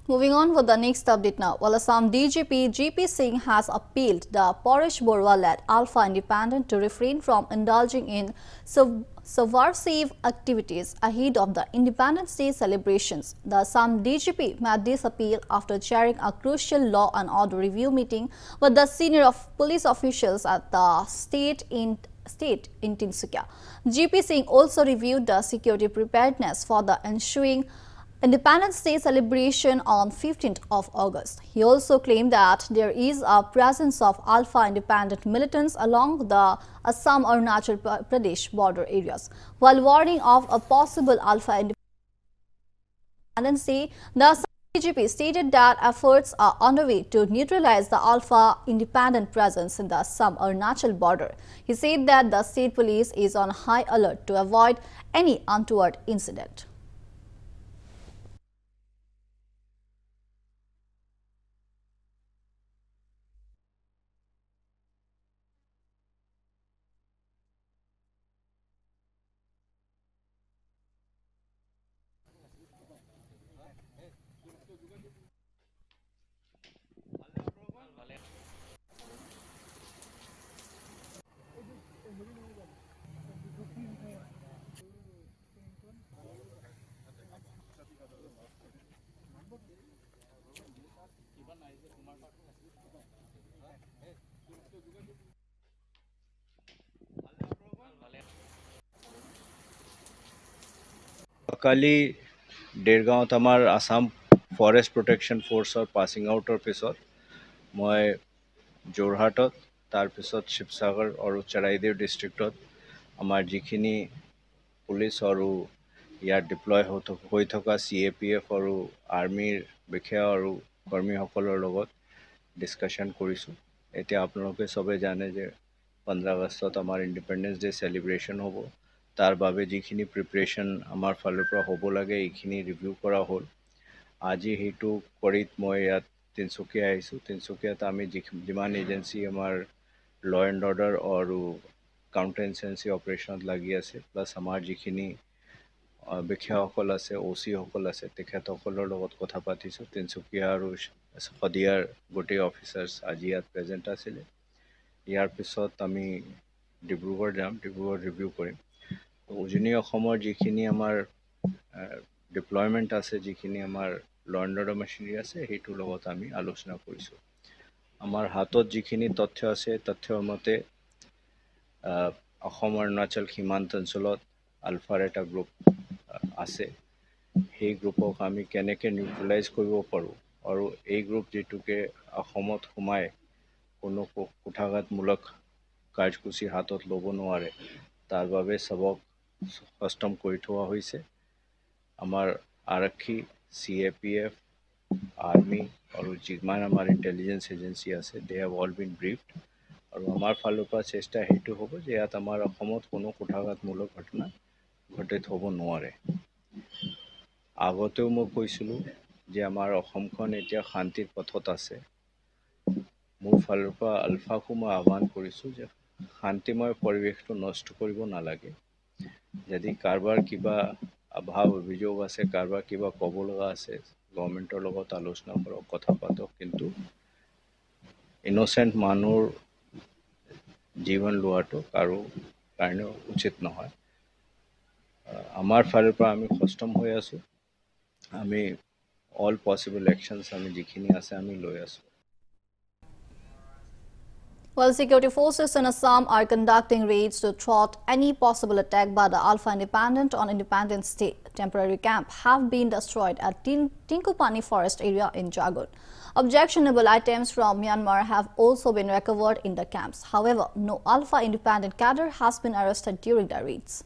Moving on with the next update now. While Assam DGP GP Singh has appealed the Paresh Borwa-led Alpha Independent to refrain from indulging in subversive activities ahead of the Independence Day celebrations. The Assam DGP made this appeal after chairing a crucial law and order review meeting with the senior police officials at the state in Tinsukia. GP Singh also reviewed the security preparedness for the ensuing Independence Day celebration on 15th of August. He also claimed that there is a presence of Alpha Independent militants along the Assam-Arunachal Pradesh border areas. While warning of a possible Alpha Independence Day, the Assam DGP stated that efforts are underway to neutralize the Alpha Independent presence in the Assam-Arunachal border. He said that the state police is on high alert to avoid any untoward incident. কালি দেৰগাঁৱত আমাৰ Assam forest protection ফ'ৰ্চৰ passing আউটৰ পিছত মই যোৰহাটত তাৰপিছত শিৱসাগৰ আৰু চৰাইদেউ ডিষ্ট্ৰিক্টত আমাৰ যিখিনি police আৰু ইয়াত ডিপ্লয় হৈ থকা CAPF আৰু আৰ্মিৰ বিষয়া আৰু কৰ্মীসকলৰ লগত ডিছকাশ্যন কৰিছোঁ। এতিয়া আপোনালোকে চবে জানে যে 15 আগষ্টত আমাৰ ইণ্ডিপেণ্ডেন্স ডে চেলিব্ৰেশ্যন হ'ব। তাৰ বাবে যিখিনি প্ৰিপাৰেশ্যন আমাৰ ফালৰ পৰা হ'ব লাগে এইখিনি ৰিভিউ কৰা হ'ল। আজি সেইটো কৰিত মই ইয়াত তিনচুকীয়া আহিছোঁ। তিনচুকীয়াত আমি যিমান এজেঞ্চি আমাৰ ল এণ্ড অৰ্ডাৰ আৰু কাউণ্টাৰ ইনচাৰ্জেঞ্চি অপাৰেশ্যনত লাগি আছে, প্লাছ আমাৰ যিখিনি বিষয়াসকল আছে, OC সকল আছে, তেখেতসকলৰ লগত কথা পাতিছোঁ। তিনচুকীয়া আৰু শদিয়াৰ গোটেই অফিচাৰ্ছ আজি ইয়াত প্ৰেজেণ্ট আছিলে। ইয়াৰ পিছত আমি ডিব্ৰুগড় যাম, ডিব্ৰুগড় ৰিভিউ কৰিম। উজনি অসমৰ যিখিনি আমাৰ ডিপ্লয়মেণ্ট আছে, যিখিনি আমাৰ ল এণ্ড অৰ্ডাৰ মেচিনাৰী আছে, সেইটোৰ লগত আমি আলোচনা কৰিছোঁ। আমাৰ হাতত যিখিনি তথ্য আছে, তথ্যৰ মতে অসম অৰুণাচল সীমান্ত অঞ্চলত আলফাৰ এটা গ্ৰুপ আছে। সেই গ্ৰুপক আমি কেনেকৈ নিউট্ৰেলাইজ কৰিব পাৰোঁ আৰু এই গ্ৰুপ যিটোকে অসমত সোমাই কোনো কুঠাঘাতমূলক কাৰ্যসূচী হাতত ল'ব নোৱাৰে, তাৰ বাবে চবক সষ্টম কৰি থোৱা হৈছে। আমাৰ আৰক্ষী, CAPF, আৰ্মি আৰু যিমান আমাৰ ইণ্টেলিজেঞ্চ এজেঞ্চি আছে, দে হেভ অল বিন ব্ৰিফড। আৰু আমাৰ ফালৰ পৰা চেষ্টা সেইটো হ'ব যে ইয়াত আমাৰ অসমত কোনো কুঠাঘাতমূলক ঘটনা ঘটিত হ'ব নোৱাৰে। আগতেও মই কৈছিলোঁ যে আমাৰ অসমখন এতিয়া শান্তিৰ পথত আছে। মোৰ ফালৰ পৰা আলফাকো মই আহ্বান কৰিছোঁ যে শান্তিময় পৰিৱেশটো নষ্ট কৰিব নালাগে। যদি কাৰোবাৰ কিবা অভাৱ অভিযোগ আছে, কাৰোবাৰ কিবা ক'ব লগা আছে, গভৰ্ণমেণ্টৰ লগত আলোচনা কৰক, কথা পাতক, কিন্তু ইন'চেণ্ট মানুহৰ জীৱন লোৱাটো কাৰো কাৰণে উচিত নহয়। আমাৰ ফালৰ পৰা আমি সষ্টম হৈ আছোঁ। আমি অল পচিবল একশ্যনছ আমি যিখিনি আছে আমি লৈ আছোঁ। While security forces in Assam are conducting raids to thwart any possible attack by the Alpha Independent on Independence Day, temporary camp have been destroyed at Tinkupani forest area in Jagun. Objectionable items from Myanmar have also been recovered in the camps. However, no Alpha Independent cadre has been arrested during the raids.